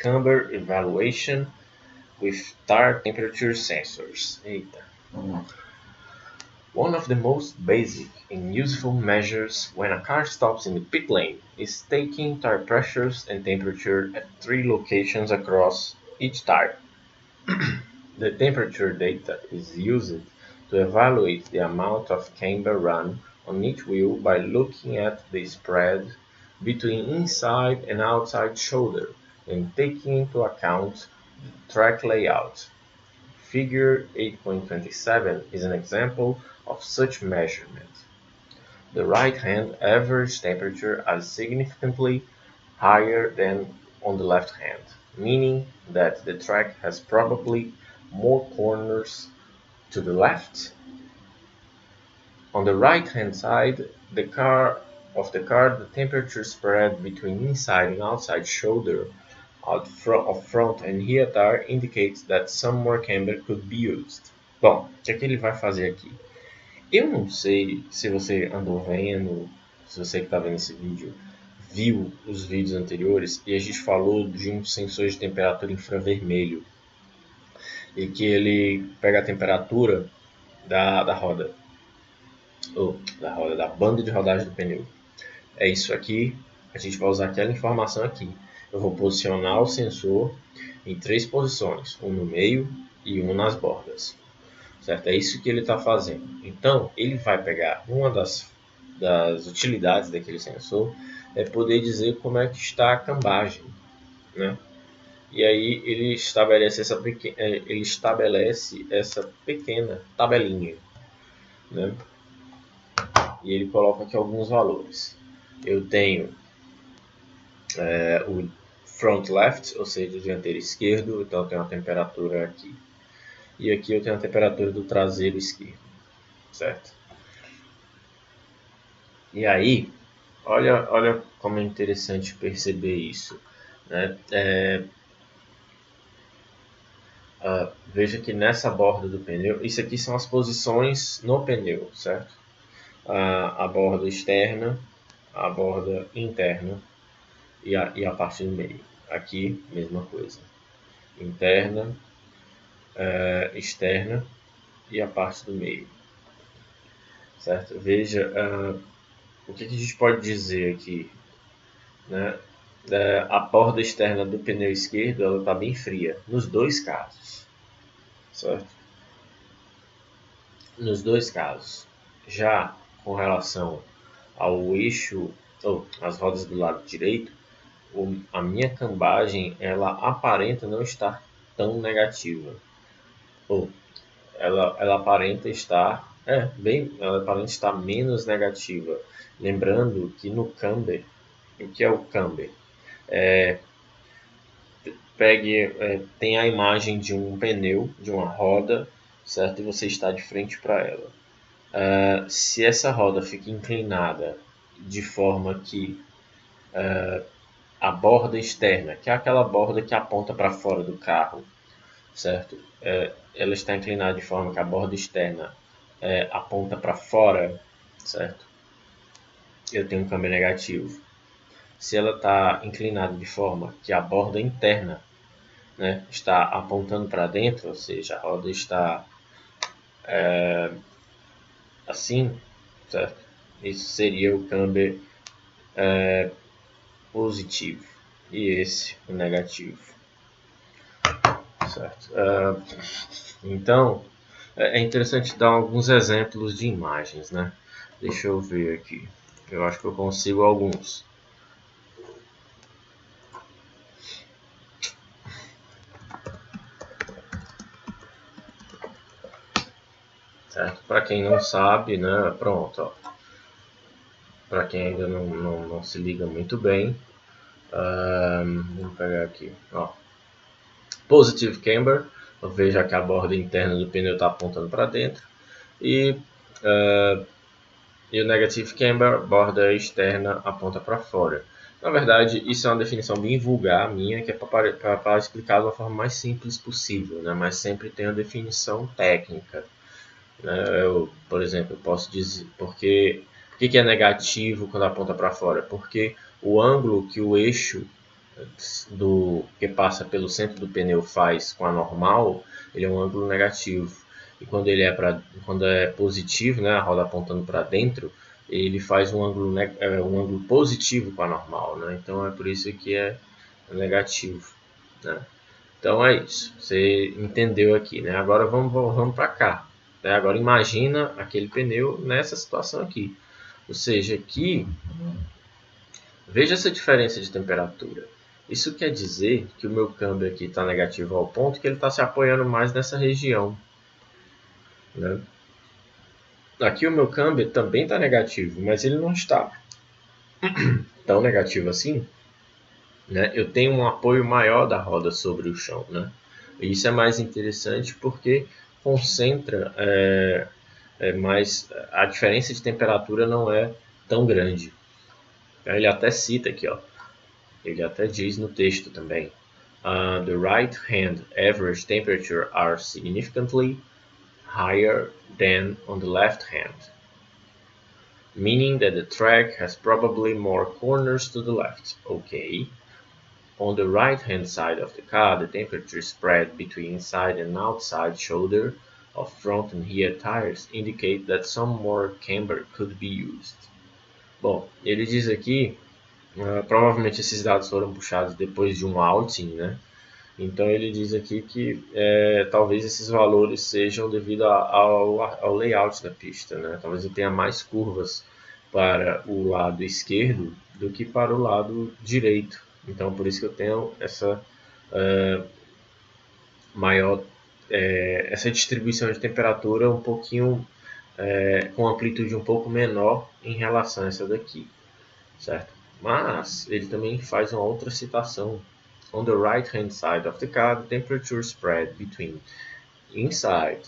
camber evaluation with tire temperature sensors. Eita. One of the most basic and useful measures when a car stops in the pit lane is taking tire pressures and temperature at 3 locations across each tire. The temperature data is used to evaluate the amount of camber run on each wheel by looking at the spread between inside and outside shoulder and taking into account the track layout. Figure 8.27 is an example of such measurement. The right-hand average temperature is significantly higher than on the left hand, meaning that the track has probably more corners to the left. On the right-hand side of the car, the temperature spread between inside and outside shoulder of front and rear tire indicates that some more camber could be used. Bom, o que é que ele vai fazer aqui? Eu não sei se você andou vendo, se você que está vendo esse vídeo viu os vídeos anteriores e a gente falou de um sensor de temperatura infravermelho e que ele pega a temperatura da roda, ou da banda de rodagem do pneu. É isso aqui, a gente vai usar aquela informação aqui. Eu vou posicionar o sensor em 3 posições, um no meio e um nas bordas. Certo? É isso que ele está fazendo. Então, ele vai pegar uma das utilidades daquele sensor, é poder dizer como é que está a cambagem, né? E aí ele estabelece essa pequena tabelinha, né? E ele coloca aqui alguns valores. Eu tenho o front left, ou seja, o dianteiro esquerdo, então eu tenho a temperatura aqui. E aqui eu tenho a temperatura do traseiro esquerdo, certo? E aí, olha como é interessante perceber isso, né? Veja que nessa borda do pneu, isso aqui são as posições no pneu, certo? A borda externa, a borda interna e a parte do meio. Aqui, mesma coisa. Interna, externa e a parte do meio. Certo? Veja o que a gente pode dizer aqui, né? A borda externa do pneu esquerdo ela está bem fria, nos dois casos, certo? Nos dois casos. Já com relação ao eixo, ou as rodas do lado direito, a minha cambagem ela aparenta não estar tão negativa, ou ela aparenta estar ela aparenta estar menos negativa. Lembrando que no camber, o que é o camber? Tem a imagem de um pneu, de uma roda, certo? E você está de frente para ela. Se essa roda fica inclinada de forma que a borda externa, que é aquela borda que aponta para fora do carro, certo? Ela está inclinada de forma que a borda externa aponta para fora, certo? Eu tenho um câmbio negativo. Se ela está inclinada de forma que a borda interna, né, está apontando para dentro, ou seja, a roda está assim, certo? Isso seria o câmbio positivo e esse o negativo, certo? Então é interessante dar alguns exemplos de imagens, né? Deixa eu ver aqui, eu acho que eu consigo alguns. Para quem não sabe, né? Pronto. Para quem ainda não se liga muito bem, vamos pegar aqui. Ó. Positive camber, veja que a borda interna do pneu está apontando para dentro. E o negative camber, borda externa aponta para fora. Na verdade, isso é uma definição bem vulgar minha, que é para explicar de uma forma mais simples possível, né? Mas sempre tem uma definição técnica. Por exemplo, eu posso dizer por que é negativo quando aponta para fora? Porque o ângulo que o eixo que passa pelo centro do pneu faz com a normal, ele é um ângulo negativo. E quando é positivo, né, a roda apontando para dentro, ele faz um ângulo positivo com a normal, né? Então é por isso que é negativo, né? Então é isso, você entendeu aqui, né? Agora vamos para cá, né? Agora imagina aquele pneu nessa situação aqui, ou seja, aqui veja essa diferença de temperatura. Isso quer dizer que o meu câmbio aqui está negativo ao ponto que ele está se apoiando mais nessa região, né? Aqui o meu câmbio também está negativo, mas ele não está tão negativo assim, né? Eu tenho um apoio maior da roda sobre o chão, né? E isso é mais interessante porque concentra mais, a diferença de temperatura não é tão grande. Ele até cita aqui, ó, ele até diz no texto também. The right hand average temperature are significantly higher than on the left hand, meaning that the track has probably more corners to the left. Okay. On the right hand side of the car, the temperature spread between inside and outside shoulder of front and rear tires indicate that some more camber could be used. Bom, ele diz aqui, provavelmente esses dados foram puxados depois de um outing, né? Então ele diz aqui que talvez esses valores sejam devido ao layout da pista, né? Talvez ele tenha mais curvas para o lado esquerdo do que para o lado direito. Então por isso que eu tenho essa maior, essa distribuição de temperatura um pouquinho com amplitude um pouco menor em relação a essa daqui, certo? Mas ele também faz uma outra citação. On the right-hand side of the car, the temperature spread between inside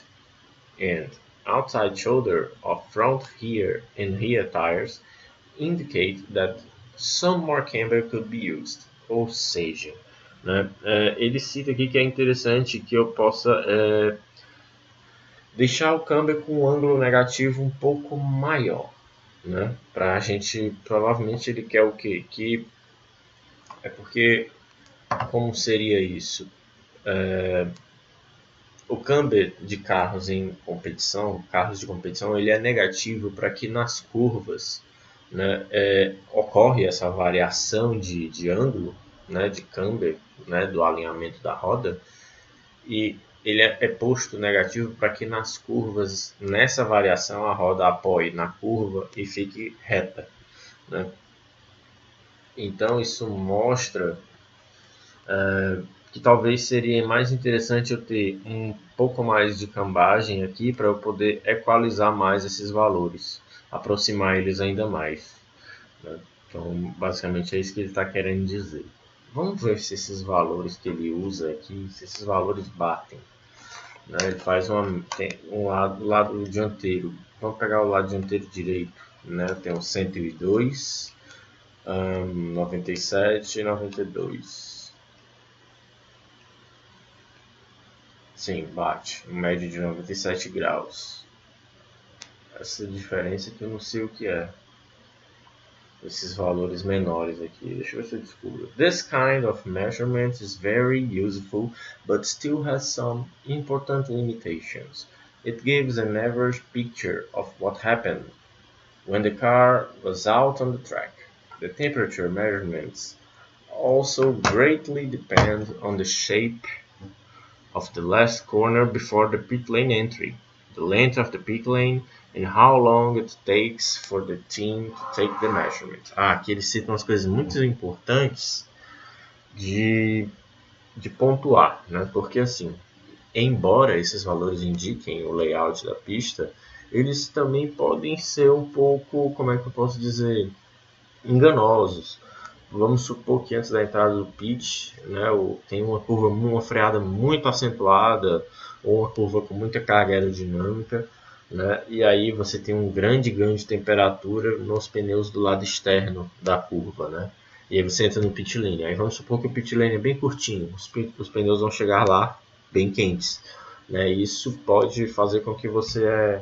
and outside shoulder of front rear and rear tires indicate that some more camber could be used. Ou seja, né, ele cita aqui que é interessante que eu possa deixar o câmbio com um ângulo negativo um pouco maior, né? Para a gente, provavelmente ele quer o quê? Que é porque como seria isso? O câmbio de carros em competição, carros de competição, ele é negativo para que nas curvas, né, ocorre essa variação de ângulo, né, de câmbio, né, do alinhamento da roda, e ele é posto negativo para que nas curvas, nessa variação, a roda apoie na curva e fique reta, né? Então isso mostra que talvez seria mais interessante eu ter um pouco mais de cambagem aqui para eu poder equalizar mais esses valores, aproximar eles ainda mais, né? Então basicamente é isso que ele está querendo dizer. Vamos ver se esses valores que ele usa aqui, se esses valores batem, né? Ele faz um lado dianteiro. Vamos pegar o lado dianteiro direito, né? Tem o 102, 97 e 92. Sim, bate. Um médio de 97 graus. Essa diferença que eu não sei o que é. Esses valores menores aqui. Deixa eu ver se eu descubro. This kind of measurement is very useful, but still has some important limitations. It gives an average picture of what happened when the car was out on the track. The temperature measurements also greatly depend on the shape of the last corner before the pit lane entry, the length of the pit lane, and how long it takes for the team to take the measurement. Aqui eles citam umas coisas muito importantes de pontuar, né? Porque assim, embora esses valores indiquem o layout da pista, eles também podem ser um pouco, como é que eu posso dizer, enganosos. Vamos supor que antes da entrada do pit, né, tem uma freada muito acentuada ou uma curva com muita carga aerodinâmica, né, e aí você tem um grande ganho de temperatura nos pneus do lado externo da curva, né, e aí você entra no pit lane. Aí vamos supor que o pit lane é bem curtinho, os pneus vão chegar lá bem quentes, né, e isso pode fazer com que você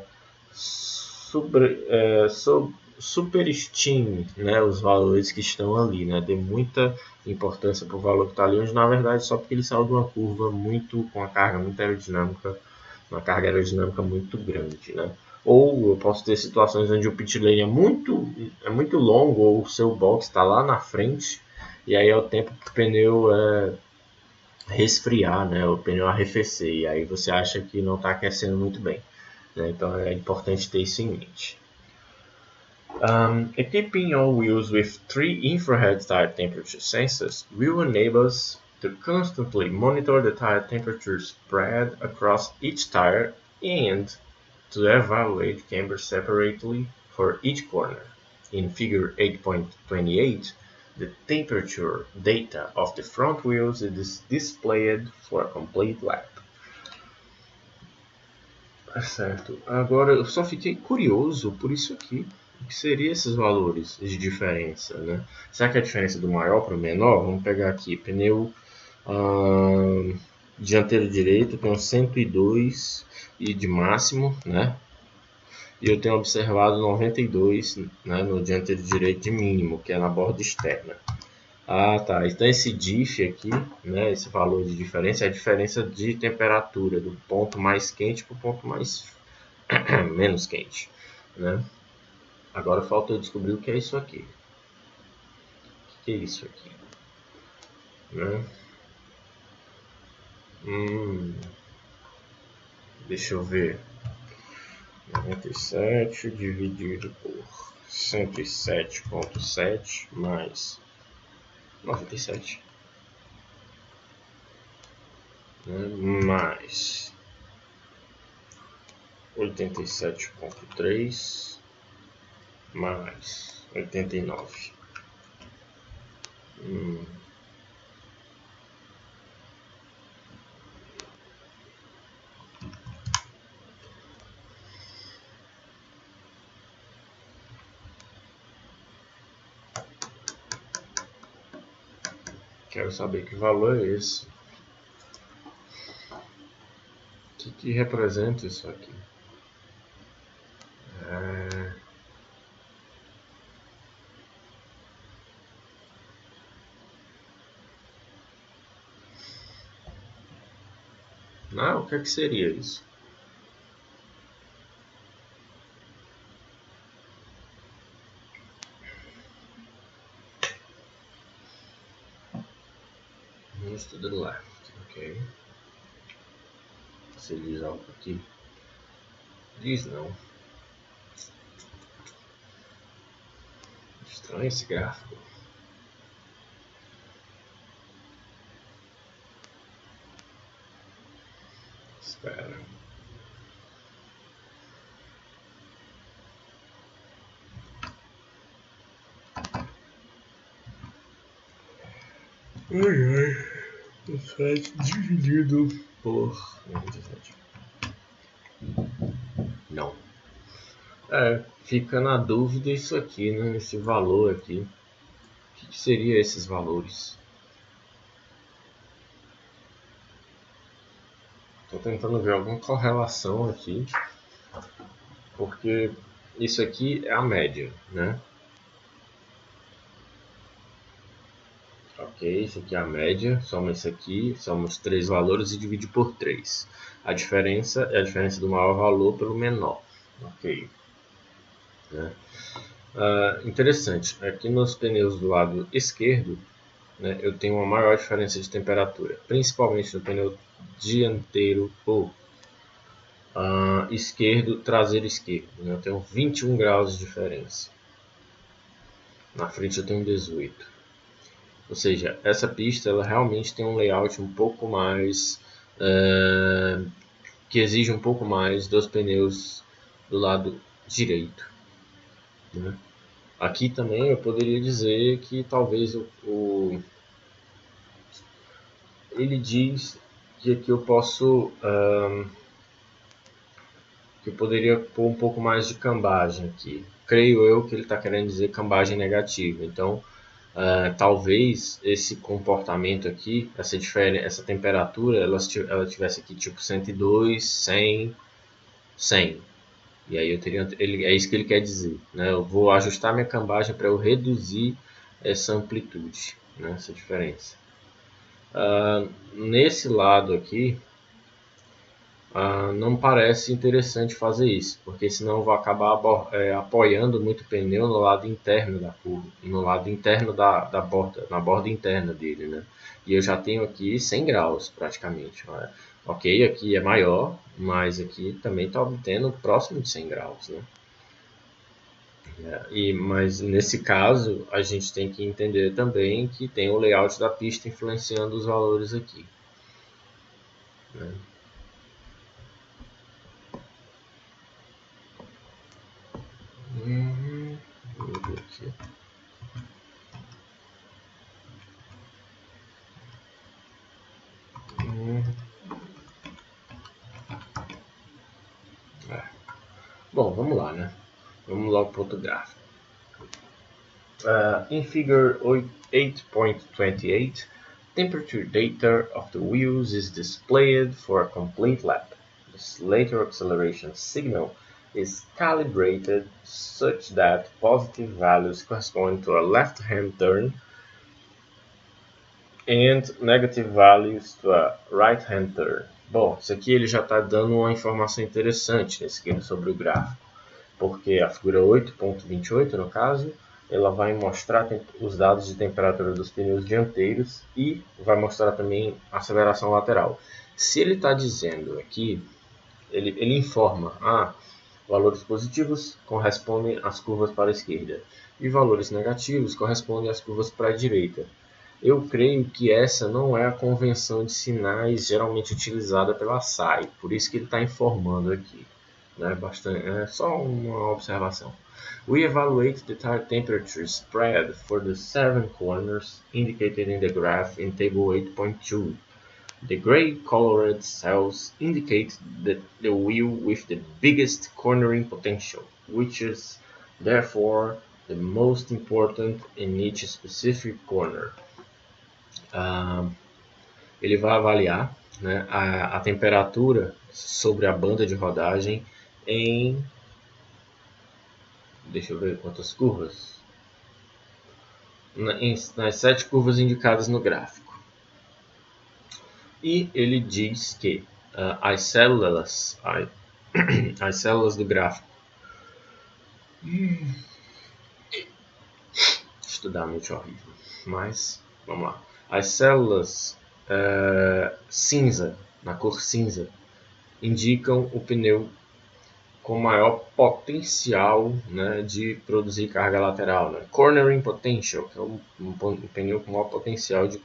superestime, né, os valores que estão ali, né, dê muita importância para o valor que está ali, onde na verdade só porque ele saiu de uma curva muito com a carga muito aerodinâmica, uma carga aerodinâmica muito grande, né? Ou eu posso ter situações onde o pit lane é muito longo, ou o seu box está lá na frente, e aí é o tempo que o pneu resfriar, né, o pneu arrefecer, e aí você acha que não está aquecendo muito bem, né? Então é importante ter isso em mente. Equipping all wheels with 3 infrared tire temperature sensors will enable us to constantly monitor the tire temperature spread across each tire and to evaluate camber separately for each corner. In figure 8.28, the temperature data of the front wheels is displayed for a complete lap. Certo. Agora eu só fiquei curioso por isso aqui. O que seriam esses valores de diferença, né? Será que é a diferença do maior para o menor? Vamos pegar aqui, pneu dianteiro direito, tem 102 e de máximo, né? E eu tenho observado 92, né, no dianteiro direito de mínimo, que é na borda externa. Ah, tá. Então esse diff aqui, né, esse valor de diferença é a diferença de temperatura do ponto mais quente para o ponto mais menos quente, né? Agora falta eu descobrir o que é isso aqui. O que é isso aqui? Né? Deixa eu ver. 97 dividido por 107,7 mais 97, né? Mais 87,3 mais 89. Quero saber que valor é esse. O que representa isso aqui? O que seria isso? Moves to the left, ok. Você diz algo aqui? Diz não. Estranho esse gráfico. Espera. O 7 dividido por 97. Não. Fica na dúvida isso aqui, né? Esse valor aqui. O que seria esses valores? Estou tentando ver alguma correlação aqui, porque isso aqui é a média, né? Ok, isso aqui é a média, soma isso aqui, soma os 3 valores e divide por 3. A diferença é a diferença do maior valor pelo menor. Ok. Né? Interessante, aqui nos pneus do lado esquerdo, né, eu tenho uma maior diferença de temperatura, principalmente no pneu dianteiro ou esquerdo, traseiro esquerdo, né, eu tenho 21 graus de diferença, na frente eu tenho 18. Ou seja, essa pista ela realmente tem um layout um pouco mais que exige um pouco mais dos pneus do lado direito, né? Aqui também eu poderia dizer que talvez ele diz que aqui eu posso que eu poderia pôr um pouco mais de cambagem aqui. Creio eu que ele está querendo dizer cambagem negativa. Então, talvez esse comportamento aqui, essa temperatura, ela tivesse aqui tipo 102, 100, 100. E aí é isso que ele quer dizer, né? Eu vou ajustar minha cambagem para eu reduzir essa amplitude, né? Essa diferença. Nesse lado aqui, não parece interessante fazer isso, porque senão eu vou acabar apoiando muito o pneu no lado interno da curva, no lado interno da borda, na borda interna dele, né? E eu já tenho aqui 100 graus praticamente. Né? Ok, aqui é maior, mas aqui também está obtendo próximo de 100 graus, né? Mas nesse caso a gente tem que entender também que tem o layout da pista influenciando os valores aqui, né? Vamos ver aqui. Bom, vamos lá, né? Vamos logo para outro gráfico. In figure 8.28, temperature data of the wheels is displayed for a complete lap. The slater acceleration signal is calibrated such that positive values correspond to a left-hand turn and negative values to a right-hand turn. Bom, isso aqui ele já está dando uma informação interessante nesse sobre o gráfico, porque a figura 8.28, no caso, ela vai mostrar os dados de temperatura dos pneus dianteiros e vai mostrar também a aceleração lateral. Se ele está dizendo aqui, ele informa, valores positivos correspondem às curvas para a esquerda e valores negativos correspondem às curvas para a direita. Eu creio que essa não é a convenção de sinais geralmente utilizada pela SAE, por isso que ele está informando aqui. É só uma observação. We evaluate the tire temperature spread for the 7 corners indicated in the graph in table 8.2. The gray-colored cells indicate that the wheel with the biggest cornering potential, which is therefore the most important in each specific corner. Ele vai avaliar, né, a temperatura sobre a banda de rodagem em, deixa eu ver quantas curvas, nas 7 curvas indicadas no gráfico. E ele diz que as células do gráfico, estudar muito horrível, mas vamos lá. As células cinza, na cor cinza, indicam o pneu com maior potencial, né, de produzir carga lateral, né? Cornering potential, que é um pneu com maior potencial de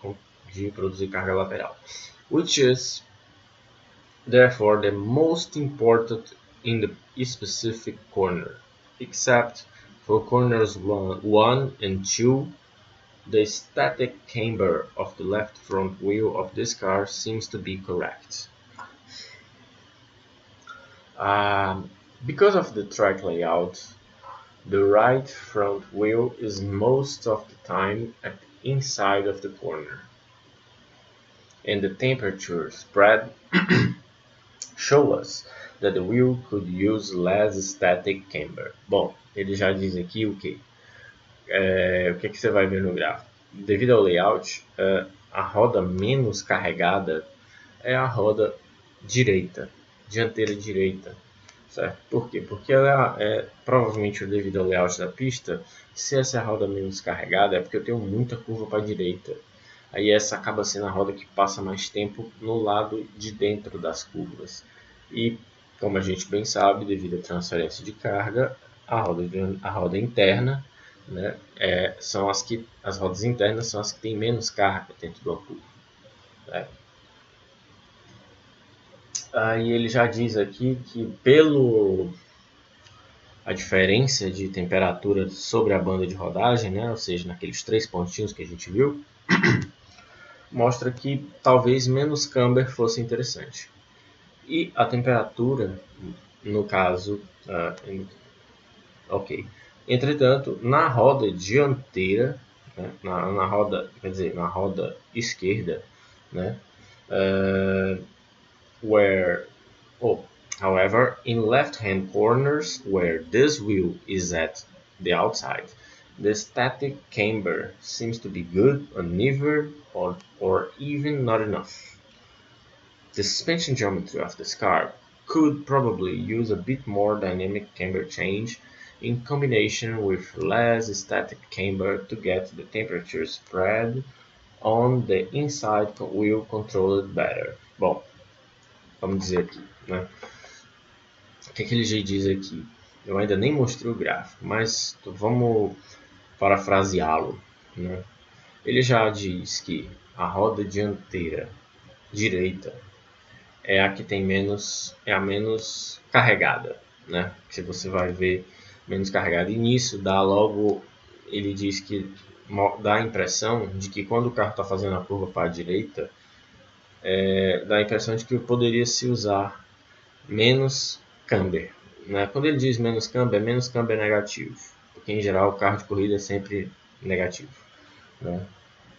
produzir carga lateral, which is therefore the most important in the specific corner, except for corners 1 and 2. The static camber of the left front wheel of this car seems to be correct. Because of the track layout, the right front wheel is most of the time at the inside of the corner, and the temperature spread show us that the wheel could use less static camber. Bom, ele já diz aqui o que? O que você vai ver no gráfico? Devido ao layout, a roda menos carregada é a roda direita, dianteira direita. Certo? Por quê? Porque ela provavelmente devido ao layout da pista, se essa é a roda menos carregada, é porque eu tenho muita curva para a direita. Aí essa acaba sendo a roda que passa mais tempo no lado de dentro das curvas. E, como a gente bem sabe, devido à transferência de carga, a roda interna, né, as rodas internas são as que têm menos carga dentro da curva. Né? Aí ele já diz aqui que a diferença de temperatura sobre a banda de rodagem, né, ou seja, naqueles 3 pontinhos que a gente viu, mostra que talvez menos camber fosse interessante. E a temperatura, no caso, ok. Entretanto, na roda dianteira, né, na roda esquerda, né, However, in left-hand corners where this wheel is at the outside, the static camber seems to be good, uneven, or even not enough. The suspension geometry of this car could probably use a bit more dynamic camber change in combination with less static camber to get the temperature spread on the inside wheel controlled better. Bom, vamos dizer aqui, né? O que ele já diz aqui? Eu ainda nem mostrei o gráfico, mas vamos parafraseá-lo, né? Ele já diz que a roda dianteira direita é a que tem é a menos carregada, né? Se você vai ver menos carregada. E nisso dá logo, ele diz que dá a impressão de que quando o carro está fazendo a curva para a direita, dá a impressão de que poderia se usar menos camber, né? Quando ele diz menos camber negativo, porque em geral o carro de corrida é sempre negativo, né?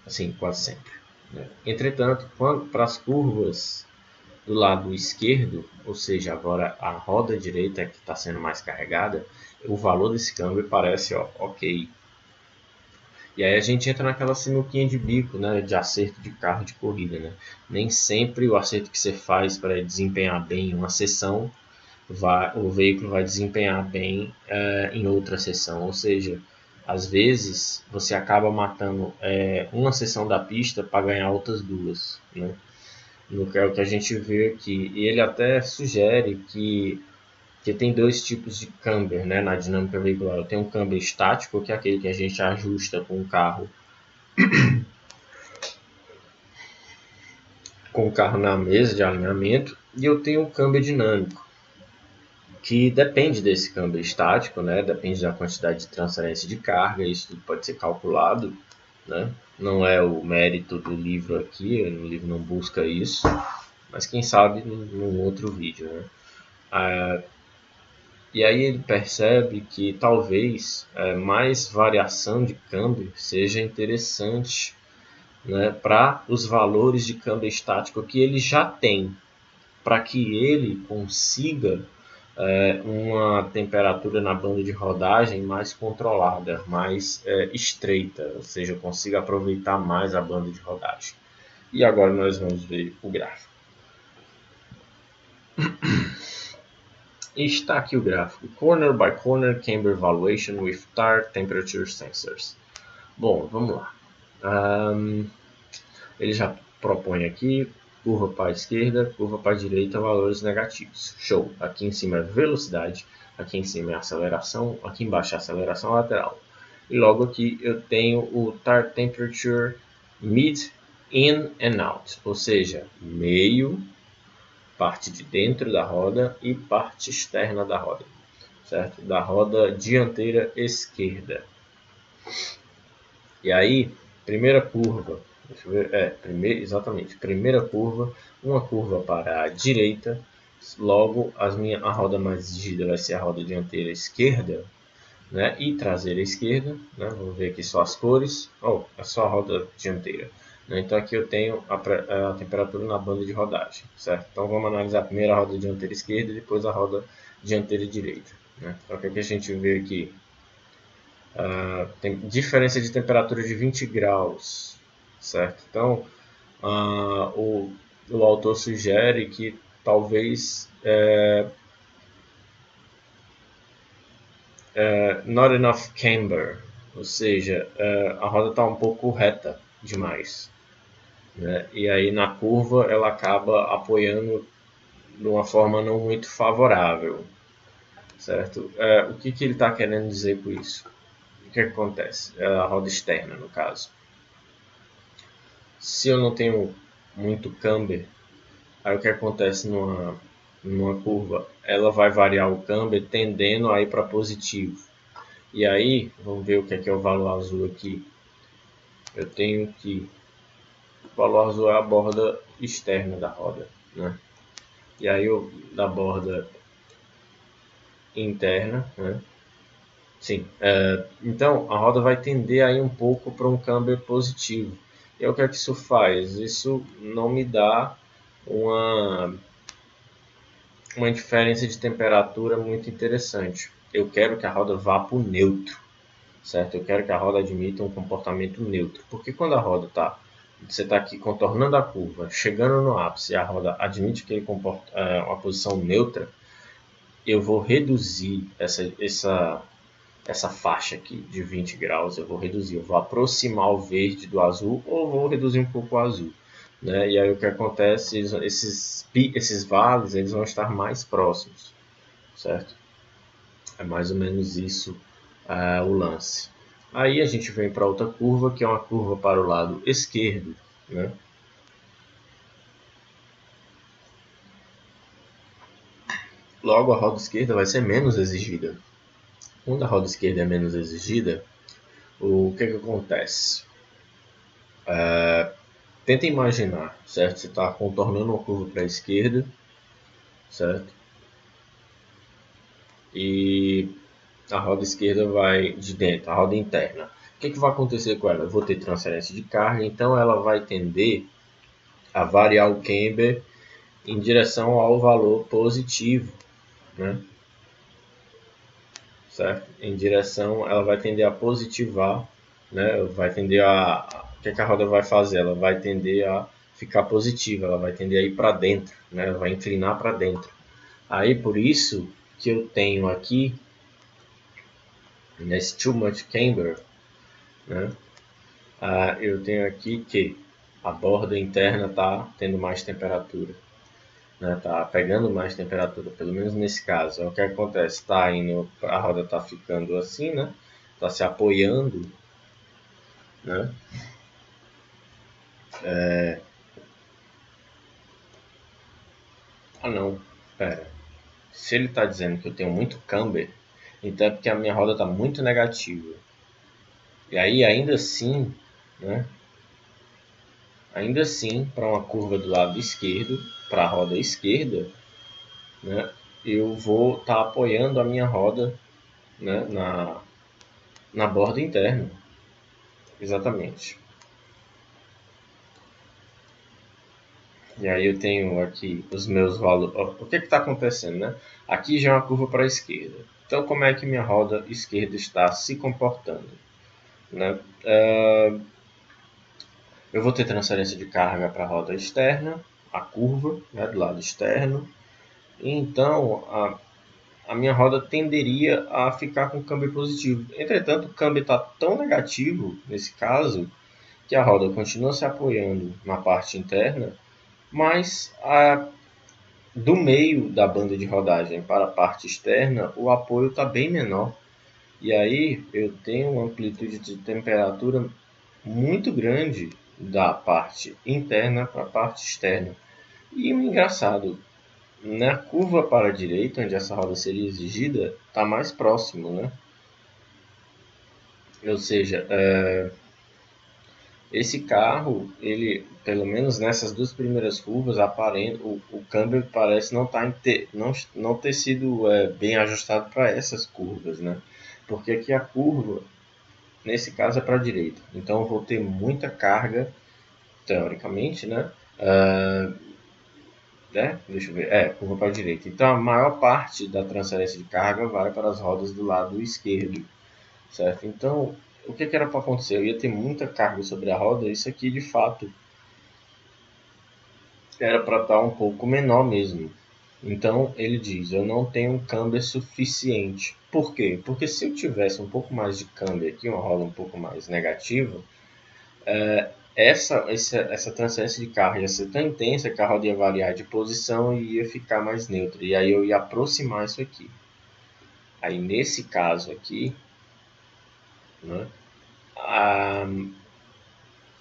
Assim, quase sempre, né? Entretanto, para as curvas do lado esquerdo, ou seja, agora a roda direita que está sendo mais carregada, o valor desse câmbio parece ok. E aí a gente entra naquela sinuquinha de bico, né, de acerto de carro de corrida, né? Nem sempre o acerto que você faz para desempenhar bem uma sessão, o veículo vai desempenhar bem em outra sessão. Ou seja, às vezes você acaba matando uma sessão da pista para ganhar outras duas, né? No que é o que a gente vê aqui. E ele até sugere que tem dois tipos de camber, né, na dinâmica veicular. Tem um camber estático, que é aquele que a gente ajusta com o carro na mesa de alinhamento, e eu tenho um câmbio dinâmico, que depende desse câmbio estático, né? Depende da quantidade de transferência de carga, isso tudo pode ser calculado, né? Não é o mérito do livro aqui, o livro não busca isso, mas quem sabe num outro vídeo, né? E aí ele percebe que talvez mais variação de câmbio seja interessante, né, para os valores de câmbio estático que ele já tem, para que ele consiga uma temperatura na banda de rodagem mais controlada, mais estreita, ou seja, consiga aproveitar mais a banda de rodagem. E agora nós vamos ver o gráfico. Está aqui o gráfico, Corner by Corner Camber Valuation with Tire Temperature Sensors. Bom, vamos lá. Ele já propõe aqui curva para a esquerda, curva para a direita, valores negativos. Show! Aqui em cima é velocidade, aqui em cima é aceleração, aqui embaixo é aceleração lateral. E logo aqui eu tenho o Tire Temperature Mid, In and Out, ou seja, meio, parte de dentro da roda e parte externa da roda, certo? Da roda dianteira esquerda. E aí, primeira curva, deixa eu ver, exatamente, primeira curva, uma curva para a direita, logo a roda mais exigida vai ser a roda dianteira esquerda, né? E traseira esquerda, né? Vamos ver aqui só as cores, é só a roda dianteira. Então aqui eu tenho a temperatura na banda de rodagem, certo? Então vamos analisar primeiro a roda dianteira esquerda e depois a roda dianteira direita, né? Então o que a gente vê aqui? Tem diferença de temperatura de 20 graus, certo? Então o autor sugere que talvez not enough camber, ou seja, a roda está um pouco reta demais, né? E aí na curva ela acaba apoiando de uma forma não muito favorável, certo? O que ele está querendo dizer com isso? O que acontece? A roda externa, no caso. Se eu não tenho muito camber, aí o que acontece numa curva? Ela vai variar o camber tendendo a ir para positivo. E aí, vamos ver o que é o valor azul aqui. Eu tenho que o valor azul é a borda externa da roda, né? E aí da borda interna, né? Sim. Então a roda vai tender a ir um pouco para um câmbio positivo. E o que é que isso faz? Isso não me dá uma diferença de temperatura muito interessante. Eu quero que a roda vá para o neutro, certo? Eu quero que a roda admita um comportamento neutro, porque quando a roda você está aqui contornando a curva, chegando no ápice, e a roda admite que ele comporta uma posição neutra, eu vou reduzir essa faixa aqui de 20 graus, eu vou aproximar o verde do azul ou vou reduzir um pouco o azul. Né? E aí o que acontece, esses vales eles vão estar mais próximos, certo? É mais ou menos isso o lance. Aí a gente vem para outra curva, que é uma curva para o lado esquerdo. Né? Logo, a roda esquerda vai ser menos exigida. Quando a roda esquerda é menos exigida, o que acontece? Tenta imaginar, certo? Você está contornando uma curva para a esquerda, certo? E a roda esquerda vai de dentro, a roda interna. O que vai acontecer com ela? Eu vou ter transferência de carga, então ela vai tender a variar o camber em direção ao valor positivo, né? Certo? Em direção, ela vai tender a positivar, né? Vai tender o que a roda vai fazer? Ela vai tender a ficar positiva, ela vai tender a ir para dentro, né? Ela vai inclinar para dentro. Aí por isso que eu tenho aqui nesse too much camber, né? Eu tenho aqui que a borda interna está tendo mais temperatura, né? Tá pegando mais temperatura, pelo menos nesse caso. É o que acontece, tá indo, a roda está ficando assim, né? Está se apoiando, né? Não, pera. Se ele está dizendo que eu tenho muito camber, então é porque a minha roda está muito negativa. E aí ainda assim, né? Ainda assim, para uma curva do lado esquerdo, para a roda esquerda, né, eu vou estar apoiando a minha roda, né, na borda interna. Exatamente. E aí eu tenho aqui os meus valores. O que está acontecendo? Né? Aqui já é uma curva para a esquerda. Então, como é que minha roda esquerda está se comportando? Né? Eu vou ter transferência de carga para a roda externa, a curva, né, do lado externo. E então, a minha roda tenderia a ficar com câmbio positivo. Entretanto, o câmbio está tão negativo nesse caso que a roda continua se apoiando na parte interna, mas do meio da banda de rodagem para a parte externa o apoio está bem menor. E aí eu tenho uma amplitude de temperatura muito grande da parte interna para a parte externa. E o engraçado, na curva para a direita, onde essa roda seria exigida, está mais próximo, né? Ou seja, esse carro, ele, pelo menos nessas duas primeiras curvas, o câmbio parece não ter sido bem ajustado para essas curvas, né? Porque aqui a curva, nesse caso, é para a direita. Então eu vou ter muita carga, teoricamente, né? Deixa eu ver. Curva para a direita. Então a maior parte da transferência de carga vai para as rodas do lado esquerdo, certo? Então, o que era para acontecer? Eu ia ter muita carga sobre a roda, isso aqui de fato era para estar um pouco menor mesmo. Então ele diz: eu não tenho um câmbio suficiente. Por quê? Porque se eu tivesse um pouco mais de câmbio aqui, uma roda um pouco mais negativa, essa transferência de carga ia ser tão intensa que a roda ia variar de posição e ia ficar mais neutra. E aí eu ia aproximar isso aqui. Aí nesse caso aqui, né, a,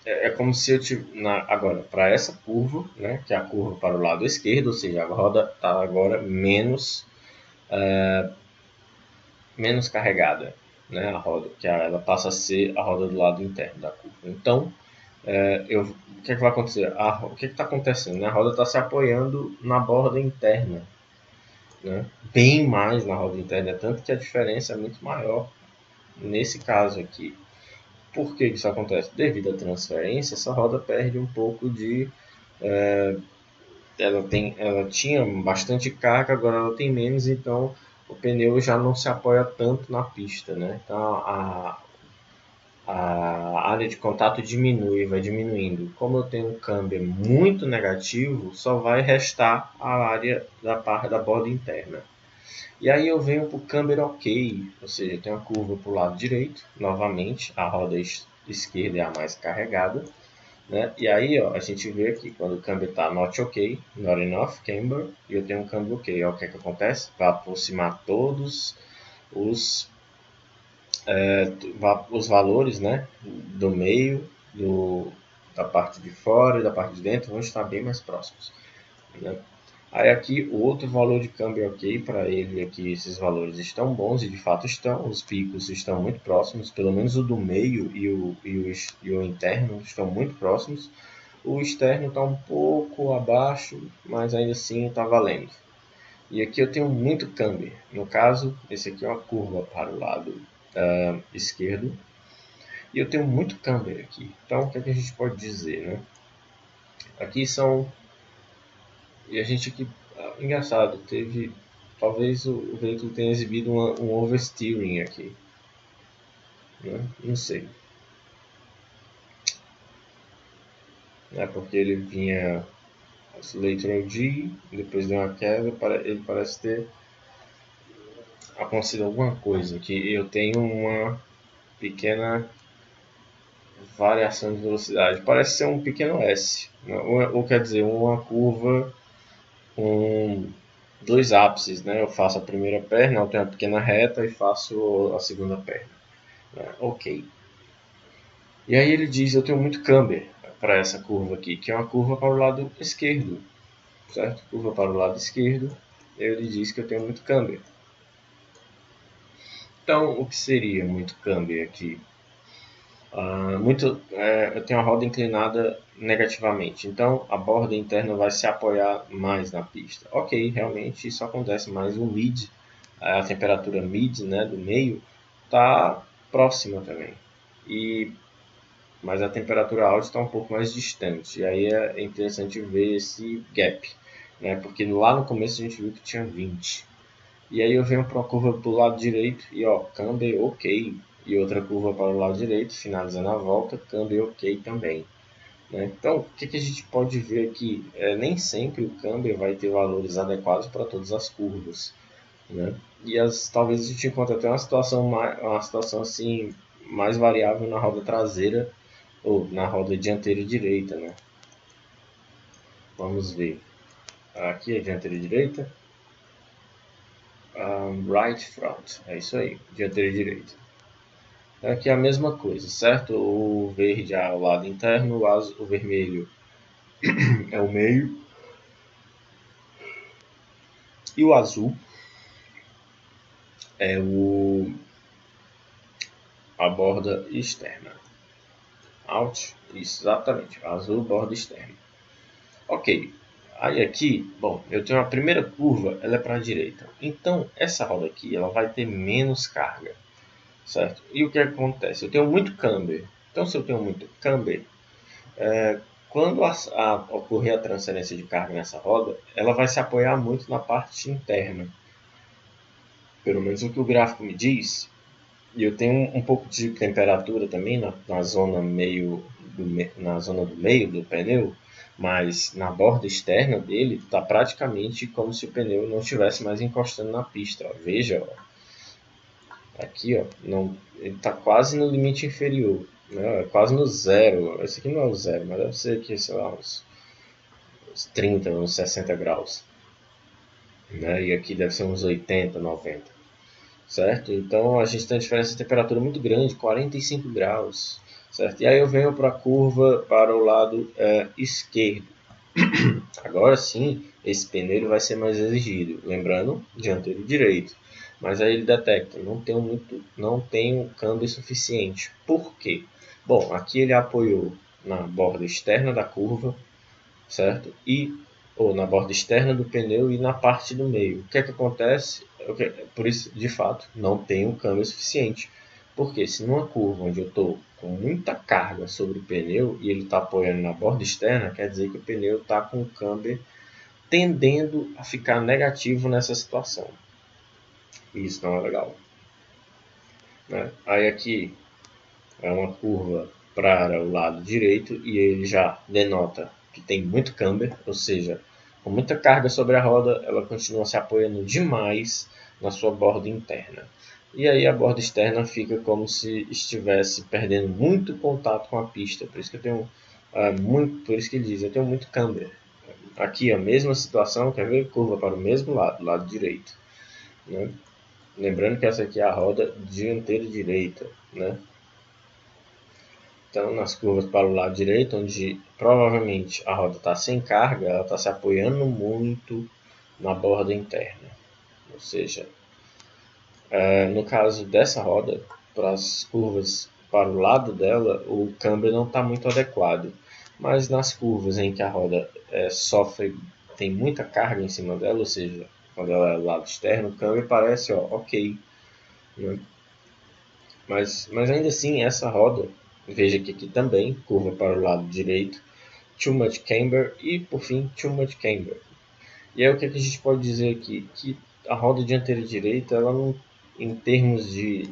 é como se eu tivesse. Agora, para essa curva, né, que é a curva para o lado esquerdo, ou seja, a roda está agora menos carregada, né, a roda, que ela passa a ser a roda do lado interno da curva. Então, o que vai acontecer? O que está acontecendo? Né? A roda está se apoiando na borda interna, né? Bem mais na roda interna, tanto que a diferença é muito maior nesse caso aqui. Por que isso acontece? Devido à transferência, essa roda perde um pouco de ela tinha bastante carga, agora ela tem menos, então o pneu já não se apoia tanto na pista, né? Então a área de contato diminui, vai diminuindo. Como eu tenho um câmbio muito negativo, só vai restar a área da parte da borda interna. E aí eu venho para o câmbio ok, ou seja, tem uma curva para o lado direito, novamente a roda esquerda é a mais carregada, né? E aí ó, a gente vê aqui quando o câmbio está not ok, not enough camber, e eu tenho um câmbio ok. Ó, o que é que acontece? Vai aproximar todos os os valores, né, do meio, da parte de fora e da parte de dentro vão estar bem mais próximos, né? Aí aqui o outro valor de câmbio ok para ele aqui, esses valores estão bons e de fato estão, os picos estão muito próximos, pelo menos o do meio e o interno estão muito próximos. O externo está um pouco abaixo, mas ainda assim está valendo. E aqui eu tenho muito câmbio. No caso, esse aqui é uma curva para o lado esquerdo. E eu tenho muito câmbio aqui. Então, o que, é que a gente pode dizer, né? Aqui são... E a gente aqui... engraçado, teve... Talvez o veículo tenha exibido um oversteering aqui. Né? Não sei. É porque ele vinha... Accelerator G, depois deu uma queda, ele parece ter acontecido alguma coisa. Que eu tenho uma pequena variação de velocidade. Parece ser um pequeno S, né? Ou quer dizer, uma curva com dois ápices, né? Eu faço a primeira perna, eu tenho uma pequena reta e faço a segunda perna, né? Ok. E aí ele diz, eu tenho muito camber para essa curva aqui, que é uma curva para o lado esquerdo, certo? Curva para o lado esquerdo, ele diz que eu tenho muito camber. Então, o que seria muito camber aqui? Eu tenho a roda inclinada negativamente, então a borda interna vai se apoiar mais na pista. Ok, realmente isso acontece, mas o mid, a temperatura mid, né, do meio, está próxima também. Mas a temperatura alta está um pouco mais distante. E aí é interessante ver esse gap, né, porque lá no começo a gente viu que tinha 20. E aí eu venho para uma curva para o lado direito e ó, câmbio ok. E outra curva para o lado direito, finalizando a volta, câmbio ok também. Né? Então, o que a gente pode ver aqui? Nem sempre o câmbio vai ter valores adequados para todas as curvas. Né? E talvez a gente encontre até uma situação assim, mais variável na roda traseira ou na roda dianteira direita. Né? Vamos ver. Aqui é dianteira direita. Right front, é isso aí, dianteira direita. Aqui é a mesma coisa, certo? O verde é o lado interno, o vermelho é o meio e o azul é a borda externa. Out, isso, exatamente, azul, borda externa. Ok, aí aqui, bom, eu tenho a primeira curva, ela é para a direita. Então, essa roda aqui, ela vai ter menos carga, certo? E o que acontece? Eu tenho muito camber. Então, se eu tenho muito camber, quando ocorrer a transferência de carga nessa roda, ela vai se apoiar muito na parte interna. Pelo menos o que o gráfico me diz. E eu tenho um pouco de temperatura também na zona na zona do meio do pneu, mas na borda externa dele está praticamente como se o pneu não estivesse mais encostando na pista. Ó. Veja, ó. Aqui, ó, não, ele está quase no limite inferior, né? Quase no zero. Esse aqui não é o zero, mas deve ser aqui, sei lá, uns 30, uns 60 graus. Né? E aqui deve ser uns 80, 90. Certo? Então a gente tem uma diferença de temperatura muito grande, 45 graus. Certo? E aí eu venho para a curva para o lado esquerdo. Agora sim, esse pneu vai ser mais exigido. Lembrando, dianteiro direito. Mas aí ele detecta, não tenho câmbio suficiente. Por quê? Bom, aqui ele apoiou na borda externa da curva, certo? Ou na borda externa do pneu e na parte do meio. O que é que acontece? Por isso, de fato, não tenho câmbio suficiente. Porque se numa curva onde eu estou com muita carga sobre o pneu e ele está apoiando na borda externa, quer dizer que o pneu está com câmbio tendendo a ficar negativo nessa situação. Isso não é legal, né? Aí aqui é uma curva para o lado direito e ele já denota que tem muito camber, ou seja, com muita carga sobre a roda, ela continua se apoiando demais na sua borda interna. E aí a borda externa fica como se estivesse perdendo muito contato com a pista. Por isso que eu tenho por isso que ele diz, eu tenho muito camber. Aqui a mesma situação, quer ver? Curva para o mesmo lado direito, né? Lembrando que essa aqui é a roda dianteira direita, né? Então, nas curvas para o lado direito, onde provavelmente a roda está sem carga, ela está se apoiando muito na borda interna. Ou seja, no caso dessa roda, para as curvas para o lado dela, o câmbio não está muito adequado. Mas nas curvas em que a roda tem muita carga em cima dela, ou seja, quando ela é do lado externo, o câmbio parece ok, né? Mas ainda assim, essa roda, veja que aqui também, curva para o lado direito, too much camber e, por fim, too much camber. E aí o que a gente pode dizer aqui? Que a roda dianteira direita, ela não, em termos de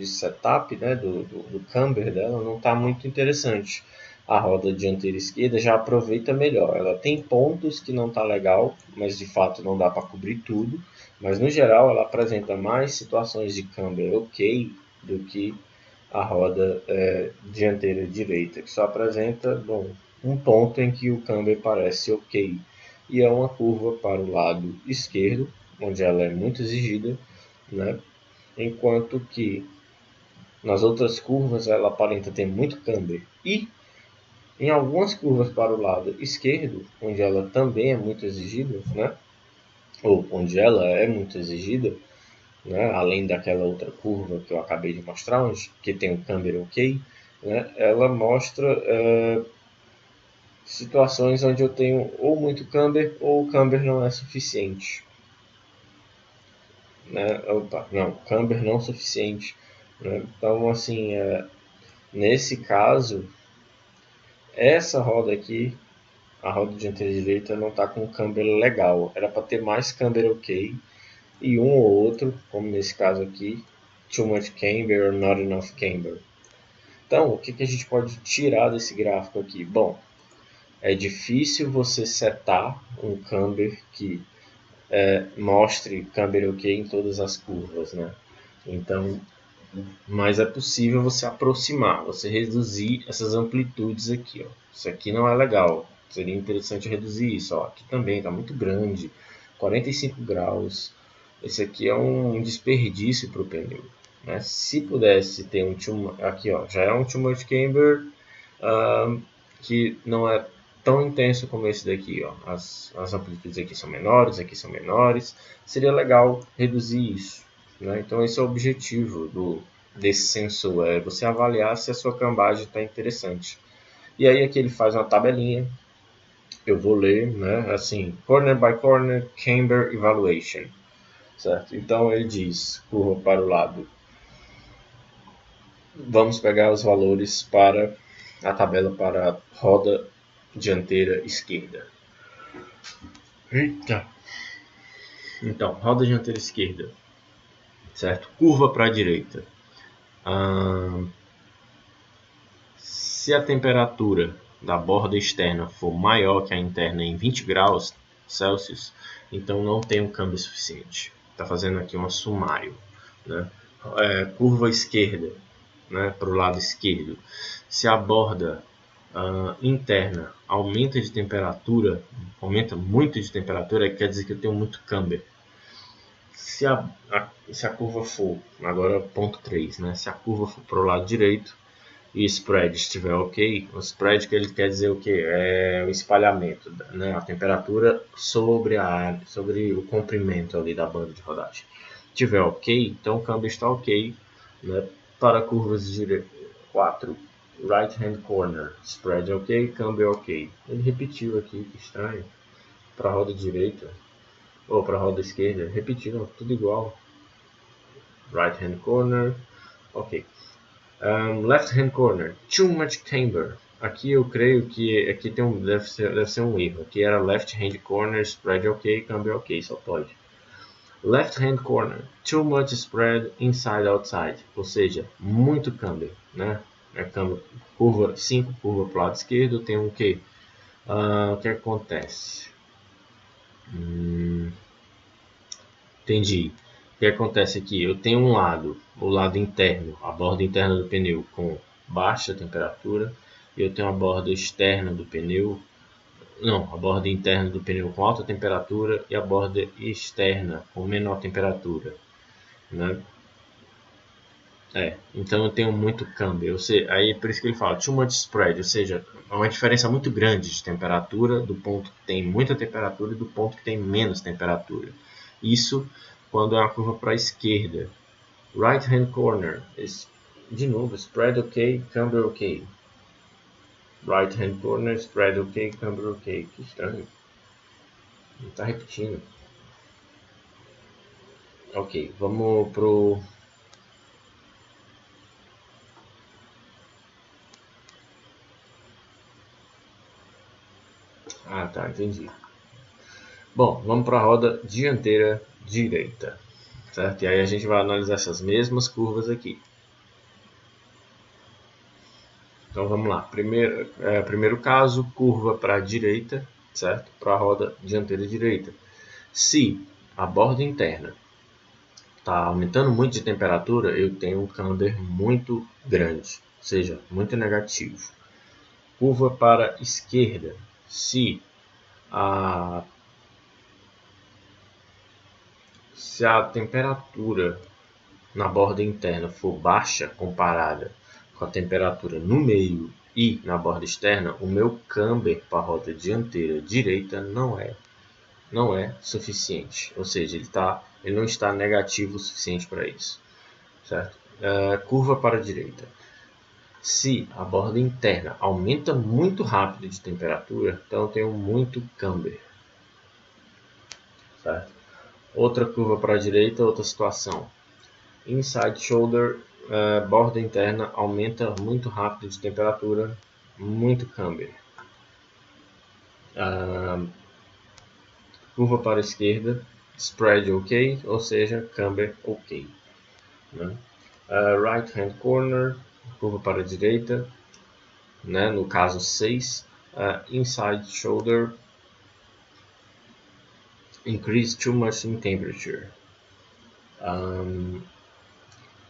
setup, né, do camber dela, não está muito interessante. A roda dianteira esquerda já aproveita melhor. Ela tem pontos que não está legal, mas de fato não dá para cobrir tudo. Mas no geral ela apresenta mais situações de camber ok do que a roda dianteira direita, que só apresenta um ponto em que o câmbio parece ok. E é uma curva para o lado esquerdo, onde ela é muito exigida, né? Enquanto que nas outras curvas ela aparenta ter muito câmbio. E em algumas curvas para o lado esquerdo, onde ela também é muito exigida, né? Ou onde ela é muito exigida, né? Além daquela outra curva que eu acabei de mostrar, que tem um câmbio ok, né? Ela mostra situações onde eu tenho ou muito camber ou o camber não é suficiente, né? Opa, não, camber não suficiente, né? Então, assim, nesse caso, essa roda aqui, a roda dianteira direita, não está com camber legal. Era para ter mais camber ok e um ou outro, como nesse caso aqui, too much camber or not enough camber. Então, o que a gente pode tirar desse gráfico aqui? Bom, é difícil você setar um camber que mostre camber ok em todas as curvas, né? Então, mas é possível você aproximar, você reduzir essas amplitudes aqui, ó. Isso aqui não é legal, seria interessante reduzir isso, ó. Aqui também está muito grande, 45 graus. Esse aqui é um desperdício para o pneu, né? Se pudesse ter aqui, ó, já é um too much camber, que não é tão intenso como esse daqui, ó. As amplitudes aqui são menores, seria legal reduzir isso, né? Então esse é o objetivo desse sensor, é você avaliar se a sua cambagem está interessante. E aí aqui ele faz uma tabelinha, eu vou ler, né? Assim, corner by corner camber evaluation, certo? Então ele diz, curva para o lado. Vamos pegar os valores para a tabela para a roda dianteira esquerda. Eita! Então, roda dianteira esquerda, certo? Curva para a direita. Se a temperatura da borda externa for maior que a interna em 20 graus Celsius, então não tem um câmbio suficiente. Está fazendo aqui um sumário, né? Curva esquerda, né, para o lado esquerdo. Se a borda interna aumenta muito de temperatura, quer dizer que eu tenho muito camber. Se a curva for, agora ponto 3, né? Se a curva for para o lado direito e o spread estiver ok, o spread que ele quer dizer o que? É o espalhamento, né? A temperatura sobre a área, sobre o comprimento ali da banda de rodagem. Estiver ok, então o câmbio está ok, né? Para curvas de 4, right hand corner, spread ok, câmbio ok. Ele repetiu aqui, que estranho, para a roda direita ou para a roda esquerda, repetiram tudo igual. Right hand corner, ok. Left hand corner, too much camber. aqui eu creio que aqui deve ser um erro. Aqui era left hand corner, spread ok, câmbio ok, só pode. Left hand corner, too much spread inside outside, ou seja, muito câmbio, né? Câmbio, curva 5, curva para o lado esquerdo, tem um que o que acontece? Entendi. O que acontece aqui? Eu tenho um lado, o lado interno, a borda interna do pneu com baixa temperatura, e eu tenho a borda externa do pneu, não, a borda interna do pneu com alta temperatura e a borda externa com menor temperatura, né? Então eu tenho muito câmbio. Aí por isso que ele fala too much spread, ou seja, é uma diferença muito grande de temperatura do ponto que tem muita temperatura e do ponto que tem menos temperatura. Isso quando é uma curva para a esquerda. Right hand corner, de novo, spread ok, câmbio ok. Right hand corner, spread ok, câmbio ok. Que estranho. Não está repetindo. Ok, vamos pro. Ah, tá, entendi. Bom, vamos para a roda dianteira direita, certo? E aí a gente vai analisar essas mesmas curvas aqui. Então vamos lá. Primeiro caso, curva para a direita, certo? Para a roda dianteira direita. Se a borda interna está aumentando muito de temperatura, eu tenho um camber muito grande, ou seja, muito negativo. Curva para a esquerda. Se a temperatura na borda interna for baixa comparada com a temperatura no meio e na borda externa, o meu camber para a roda dianteira direita não é suficiente, ou seja, ele não está negativo o suficiente para isso, certo? Curva para a direita. Se a borda interna aumenta muito rápido de temperatura, então eu tenho muito camber, certo? Outra curva para a direita, outra situação. Inside shoulder, borda interna aumenta muito rápido de temperatura, muito camber. Curva para a esquerda, spread ok, ou seja, camber ok. Né? Right hand corner, curva para a direita, né? No caso 6. Inside shoulder, increase too much in temperature.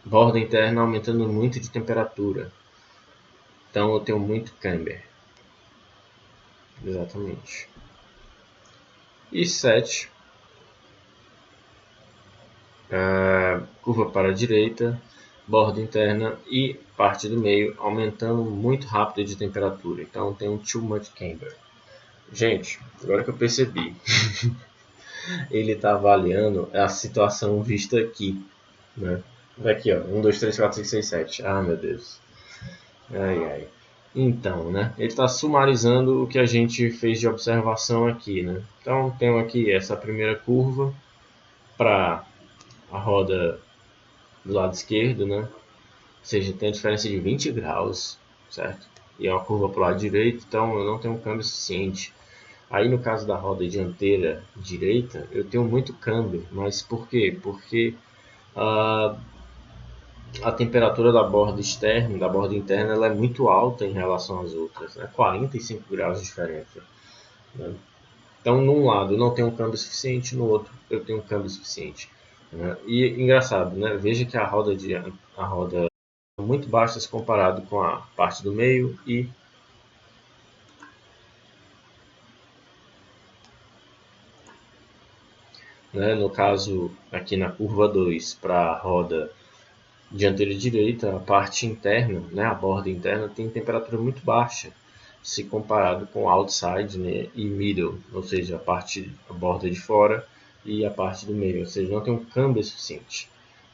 Borda interna aumentando muito de temperatura. Então eu tenho muito camber. Exatamente. E 7. Curva para a direita, borda interna e parte do meio aumentando muito rápido de temperatura. Então tem um too much camber. Gente, agora que eu percebi, ele está avaliando a situação vista aqui, né? Aqui, ó, 1, 2, 3, 4, 5, 6, 7. Ah, meu Deus. Ai, ai. Então, né? Ele está sumarizando o que a gente fez de observação aqui, né? Então, temos aqui essa primeira curva para a roda do lado esquerdo, né? Ou seja, tem a diferença de 20 graus, certo? E é uma curva para o lado direito, então eu não tenho um câmbio suficiente. Aí no caso da roda dianteira direita, eu tenho muito câmbio, mas por quê? Porque a temperatura da borda externa, da borda interna, ela é muito alta em relação às outras, né? 45 graus de diferença. Né? Então, num lado eu não tenho um câmbio suficiente, no outro eu tenho um câmbio suficiente. Né? E engraçado, né? Veja que a roda é muito baixa se comparado com a parte do meio e no caso aqui na curva 2 para a roda dianteira direita, a parte interna, né, a borda interna tem temperatura muito baixa se comparado com outside, né, e middle, ou seja, a borda de fora e a parte do meio, ou seja, não tem um câmbio suficiente.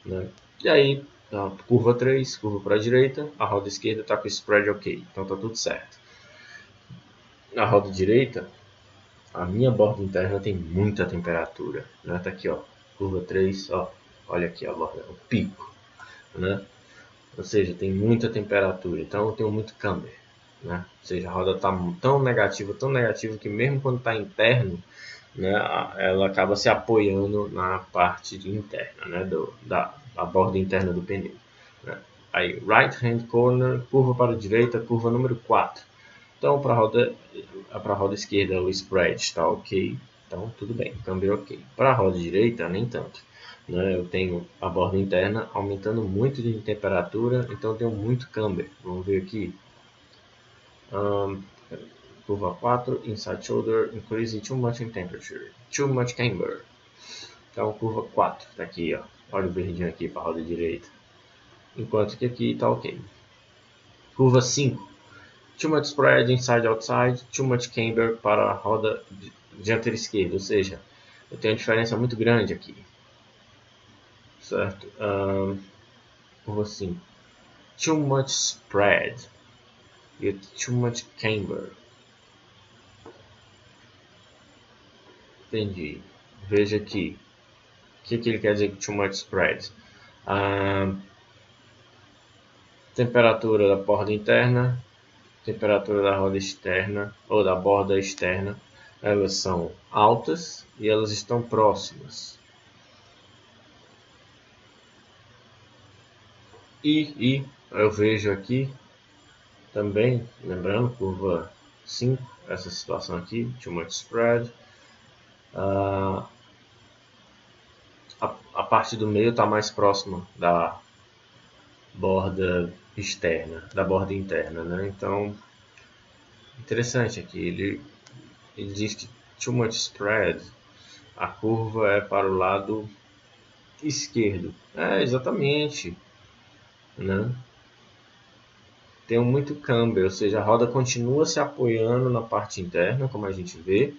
Né? E aí, a curva 3, curva para a direita, a roda esquerda está com spread ok, então está tudo certo. Na roda direita, a minha borda interna tem muita temperatura, né? Tá aqui, ó, curva 3, ó, olha aqui a borda, o pico, né? Ou seja, tem muita temperatura, então eu tenho muito camber. né? Ou seja, a roda está tão negativa que mesmo quando está interno, né, ela acaba se apoiando na parte interna, né, da borda interna do pneu. Né? Aí, right hand corner, curva para a direita, curva número 4. Então, para a roda esquerda, o spread está ok, então tudo bem, câmbio ok. Para a roda direita, nem tanto. Né? Eu tenho a borda interna aumentando muito de temperatura, então eu tenho muito camber. Vamos ver aqui. Curva 4, inside shoulder, increasing too much in temperature, too much camber. Então, curva 4, tá aqui, ó. Olha o verdinho aqui para a roda direita. Enquanto que aqui está ok. Curva 5, too much spread inside outside, too much camber para a roda dianteira esquerda, ou seja, eu tenho uma diferença muito grande aqui, certo? Curva 5, too much spread e too much camber. Entendi. Veja aqui, o que ele quer dizer com too much spread? Temperatura da borda interna, temperatura da roda externa ou da borda externa, elas são altas e elas estão próximas. E eu vejo aqui também, lembrando, curva 5, essa situação aqui, too much spread, a parte do meio está mais próxima da borda externa, da borda interna, né? Então, interessante aqui, ele diz que too much spread, a curva é para o lado esquerdo. Exatamente, né? Tem muito câmbio, ou seja, a roda continua se apoiando na parte interna, como a gente vê.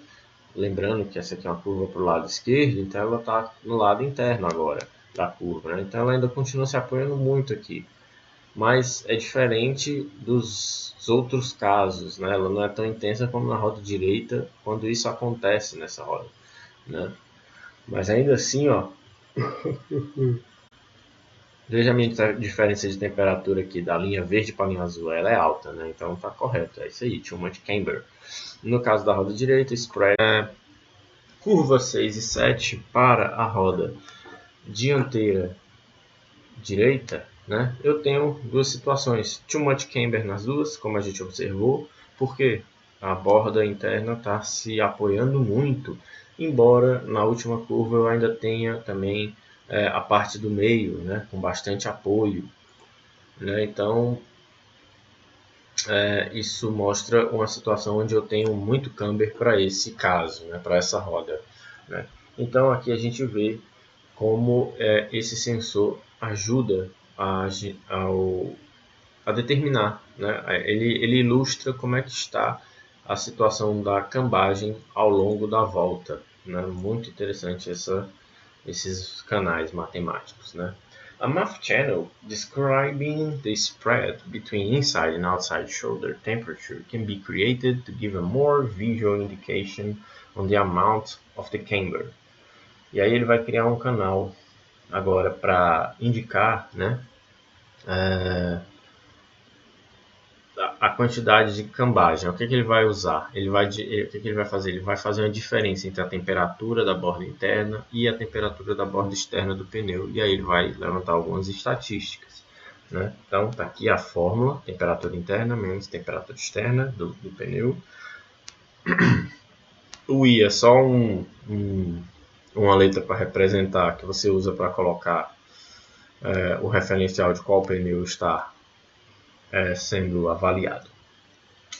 Lembrando que essa aqui é uma curva para o lado esquerdo, então ela está no lado interno agora da curva, né? Então ela ainda continua se apoiando muito aqui. Mas é diferente dos outros casos, né? Ela não é tão intensa como na roda direita quando isso acontece nessa roda, né? Mas ainda assim, ó, veja a minha diferença de temperatura aqui da linha verde para a linha azul, ela é alta, né? Então tá correto, é isso aí, too much camber. No caso da roda direita, spread curva 6 e 7 para a roda dianteira direita, né? Eu tenho duas situações, too much camber nas duas, como a gente observou, porque a borda interna está se apoiando muito, embora na última curva eu ainda tenha também a parte do meio, né, com bastante apoio, né? Então isso mostra uma situação onde eu tenho muito camber para esse caso, né, para essa roda, né? Então aqui a gente vê como esse sensor ajuda a determinar, né? Ele ilustra como é que está a situação da cambagem ao longo da volta, né? Muito interessante esses canais matemáticos, né? A math channel describing the spread between inside and outside shoulder temperature can be created to give a more visual indication on the amount of the camber. E aí ele vai criar um canal agora para indicar, né, a quantidade de cambagem. O que ele vai usar? O que ele vai fazer? Ele vai fazer uma diferença entre a temperatura da borda interna e a temperatura da borda externa do pneu. E aí ele vai levantar algumas estatísticas, né? Então, está aqui a fórmula, temperatura interna menos temperatura externa do pneu. O I é só uma letra para representar, que você usa para colocar o referencial de qual pneu está sendo avaliado.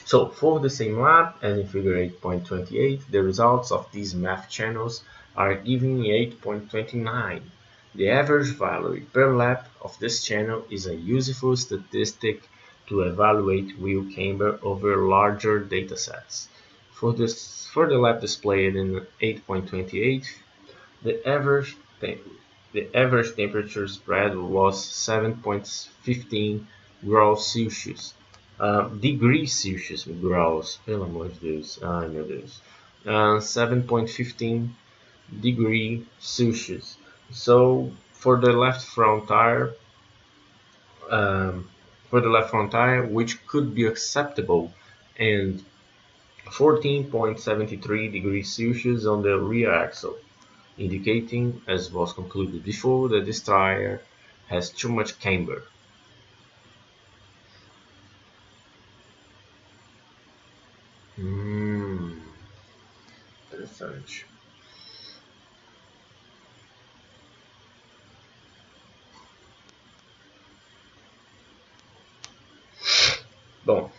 So, for the same lab as in figure 8.28, the results of these math channels are given in 8.29. The average value per lap of this channel is a useful statistic to evaluate wheel camber over larger datasets. For the lap displayed in 8.28, the average temperature spread was 7.15 graus Celsius. Degrees Celsius, graus, pelo amor de Deus, ai meu Deus, 7.15 degree Celsius. So for the left front tire, for the left front tire, which could be acceptable, and 14.73 degrees Celsius on the rear axle, indicating, as was concluded before, that this tire has too much camber. Interessante. Bom,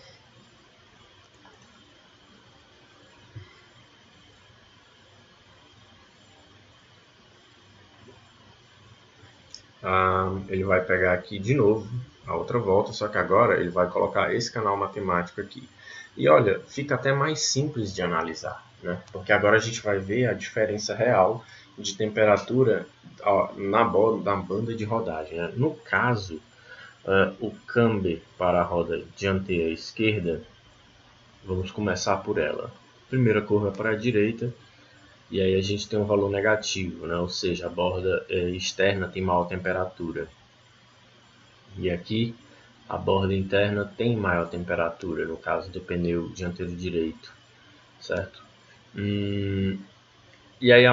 ele vai pegar aqui de novo a outra volta, só que agora ele vai colocar esse canal matemático aqui. E olha, fica até mais simples de analisar, né? Porque agora a gente vai ver a diferença real de temperatura na banda de rodagem, né? No caso, o camber para a roda dianteira esquerda, vamos começar por ela. Primeira curva para a direita, e aí a gente tem um valor negativo, né? Ou seja, a borda externa tem maior temperatura. E aqui a borda interna tem maior temperatura, no caso do pneu dianteiro direito, certo? E aí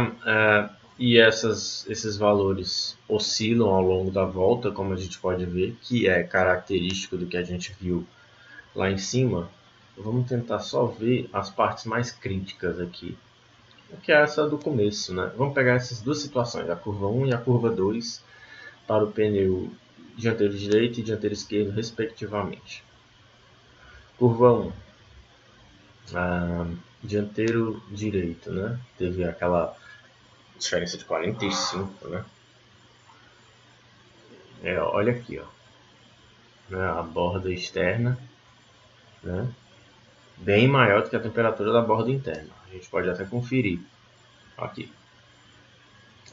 esses valores oscilam ao longo da volta, como a gente pode ver, que é característico do que a gente viu lá em cima. Vamos tentar só ver as partes mais críticas aqui, que é essa do começo, né? Vamos pegar essas duas situações, a curva 1 e a curva 2, para o pneu dianteiro direito e dianteiro esquerdo, respectivamente. Curva 1, dianteiro direito, né? Teve aquela diferença de 45, né? Olha aqui, ó, né? A borda externa, né? Bem maior do que a temperatura da borda interna. A gente pode até conferir aqui.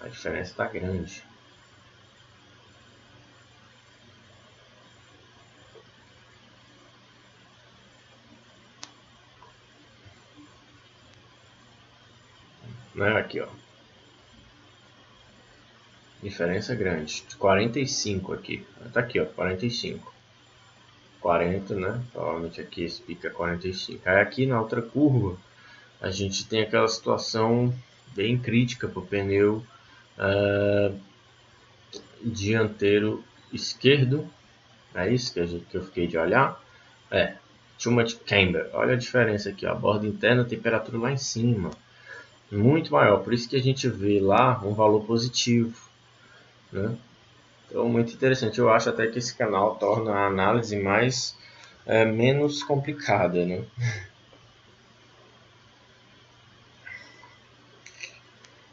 A diferença está grande. Aqui, ó. Diferença grande. De 45 aqui. Tá aqui, ó. 45. 40, né? Provavelmente aqui esse pica é 45. Aí aqui na outra curva, a gente tem aquela situação bem crítica para o pneu dianteiro esquerdo. É isso que eu fiquei de olhar? Too much camber. Olha a diferença aqui, ó. A borda interna, a temperatura lá em cima. Muito maior, por isso que a gente vê lá um valor positivo, né? Então, muito interessante. Eu acho até que esse canal torna a análise menos complicada, né?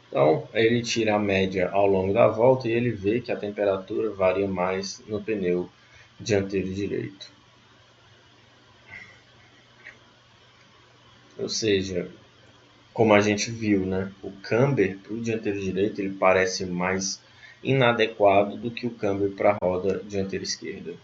Então, ele tira a média ao longo da volta e ele vê que a temperatura varia mais no pneu dianteiro direito. Ou seja, como a gente viu, né? O camber para o dianteiro direito ele parece mais inadequado do que o câmbio para a roda dianteira esquerda.